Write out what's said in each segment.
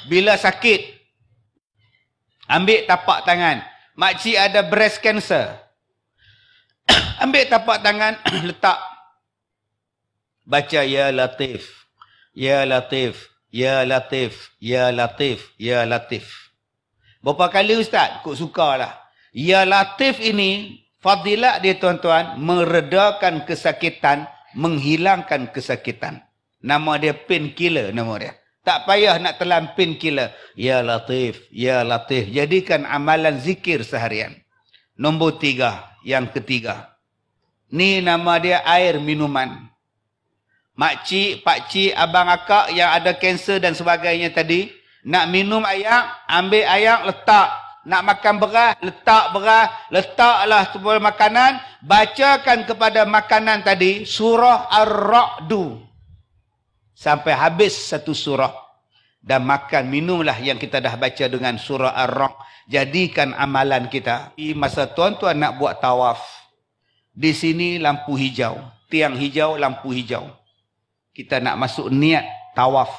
Bila sakit, ambil tapak tangan. Makcik ada breast cancer. Ambil tapak tangan, letak. Baca Ya Latif, Ya Latif, Ya Latif, Ya Latif, Ya Latif. Berapa kali Ustaz? Kok sukalah. Ya Latif ini, fadilat dia tuan-tuan, meredakan kesakitan, menghilangkan kesakitan. Nama dia painkiller, nama dia. Tak payah nak telan painkiller. Ya Latif, Ya Latif. Jadikan amalan zikir seharian. Nombor 3, yang ketiga. Ni nama dia air minuman. Makcik, pakcik, abang akak yang ada kanser dan sebagainya tadi, nak minum air, ambil air, letak. Nak makan beras, letak beras, letaklah sebuah makanan, bacakan kepada makanan tadi surah Ar-Ra'du. Sampai habis satu surah. Dan makan, minumlah yang kita dah baca dengan surah Ar-Ra'd. Jadikan amalan kita. Masa tuan-tuan nak buat tawaf, di sini lampu hijau. Tiang hijau, lampu hijau. Kita nak masuk niat tawaf.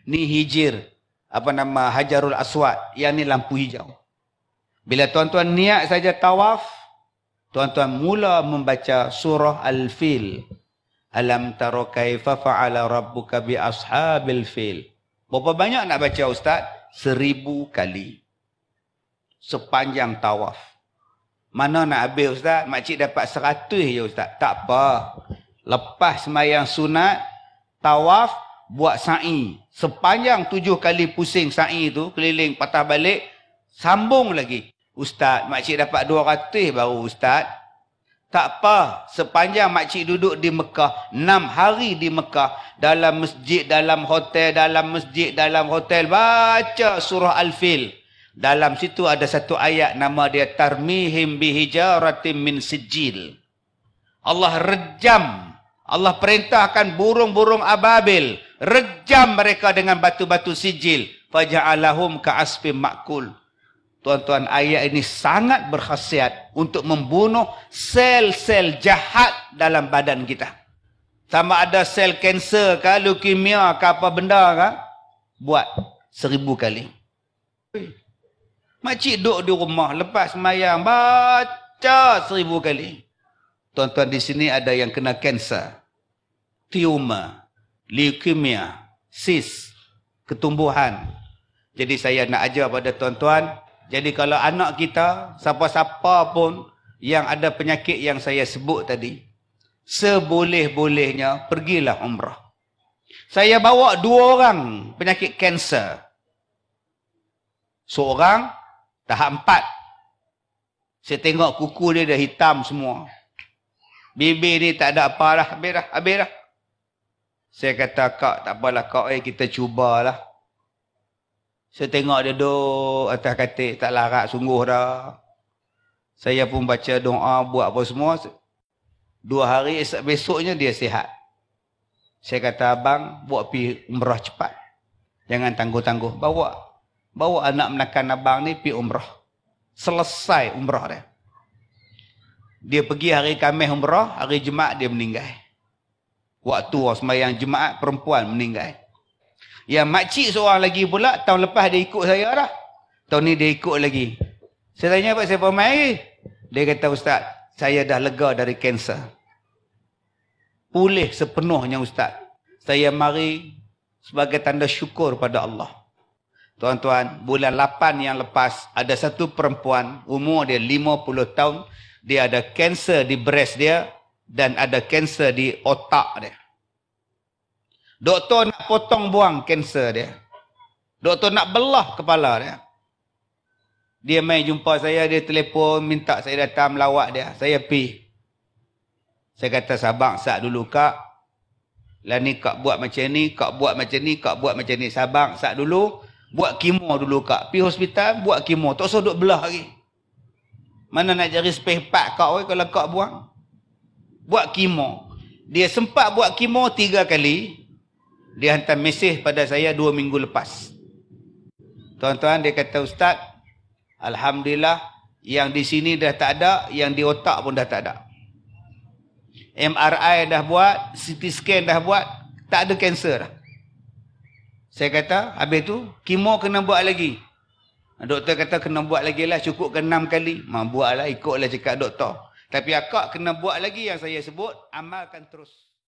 Ni hijir. Hajarul Aswad. Yang ni lampu hijau. Bila tuan-tuan niat saja tawaf, tuan-tuan mula membaca surah Al-Fil. Alam tara kaifa fa'ala rabbuka bi ashabil fil. Berapa banyak nak baca Ustaz? 1000 kali. Sepanjang tawaf. Mana nak habis Ustaz? Makcik dapat 100 je Ustaz. Tak apa. Lepas sembahyang sunat, tawaf, buat sa'i. Sepanjang 7 kali pusing sa'i tu, keliling patah balik, sambung lagi. Ustaz, makcik dapat 200 baru Ustaz. Tak apa. Sepanjang makcik duduk di Mekah, 6 hari di Mekah, dalam masjid, dalam hotel, dalam masjid, dalam hotel, baca surah Al-Fil. Dalam situ ada satu ayat nama dia Tarmihim bihijaratim min sijil. Allah rejam. Allah perintahkan burung-burung ababil. Rejam mereka dengan batu-batu sijil. Faja'alahum ka'asfim ma'kul. Tuan-tuan, ayat ini sangat berkhasiat untuk membunuh sel-sel jahat dalam badan kita. Sama ada sel kanser ke, leukemia ke, apa benda ke, buat 1000 kali. Makcik duduk di rumah, lepas sembahyang, baca 1000 kali. Tuan-tuan, di sini ada yang kena kanser, tumor, leukemia, sis, ketumbuhan. Jadi saya nak ajar pada tuan-tuan, jadi kalau anak kita, siapa-siapa pun yang ada penyakit yang saya sebut tadi, seboleh-bolehnya pergilah umrah. Saya bawa 2 orang penyakit kanser. Seorang tahap 4. Saya tengok kuku dia dah hitam semua. Bibir ni tak ada apa dah, habis dah. Saya kata, kak, tak apalah kak, kita cubalah. Saya tengok dia duduk atas katil, tak larat sungguh dah. Saya pun baca doa, buat apa semua. 2 hari, besoknya dia sihat. Saya kata, abang, buat pergi umrah cepat. Jangan tangguh-tangguh. Bawa anak menakan abang ni pergi umrah. Selesai umrah dia. Dia pergi hari Khamis umrah, hari Jumaat dia meninggal. Waktu sembahyang Jumaat, perempuan meninggal. Yang makcik seorang lagi pula, tahun lepas dia ikut saya dah. Tahun ni dia ikut lagi. Saya tanya, Pak, siapa mai? Dia kata, Ustaz, saya dah lega dari kanser. Pulih sepenuhnya Ustaz. Saya mari sebagai tanda syukur pada Allah. Tuan-tuan, bulan 8 yang lepas, ada satu perempuan, umur dia 50 tahun, dia ada kanser di breast dia, dan ada kanser di otak dia. Doktor nak potong buang kanser dia. Doktor nak belah kepala dia. Dia main jumpa saya, dia telefon, minta saya datang melawat dia. Saya pergi. Saya kata, sabar sat dulu kak. Lah ni kak buat macam ni, kak buat macam ni, kak buat macam ni. Sabar sat dulu. Buat kemo dulu kak. Pergi hospital, buat kemo. Tak usah duduk belah lagi. Mana nak cari spare part kak kalau kak buang. Buat kemo. Dia sempat buat kemo 3 kali. Dia hantar mesej pada saya 2 minggu lepas. Tuan-tuan, dia kata, Ustaz, alhamdulillah, yang di sini dah tak ada, yang di otak pun dah tak ada. MRI dah buat, CT scan dah buat, tak ada kanser dah. Saya kata, habis tu, kemo kena buat lagi. Doktor kata, kena buat lagi lah, cukup ke 6 kali. Buatlah, ikutlah cakap doktor. Tapi akak kena buat lagi yang saya sebut, amalkan terus.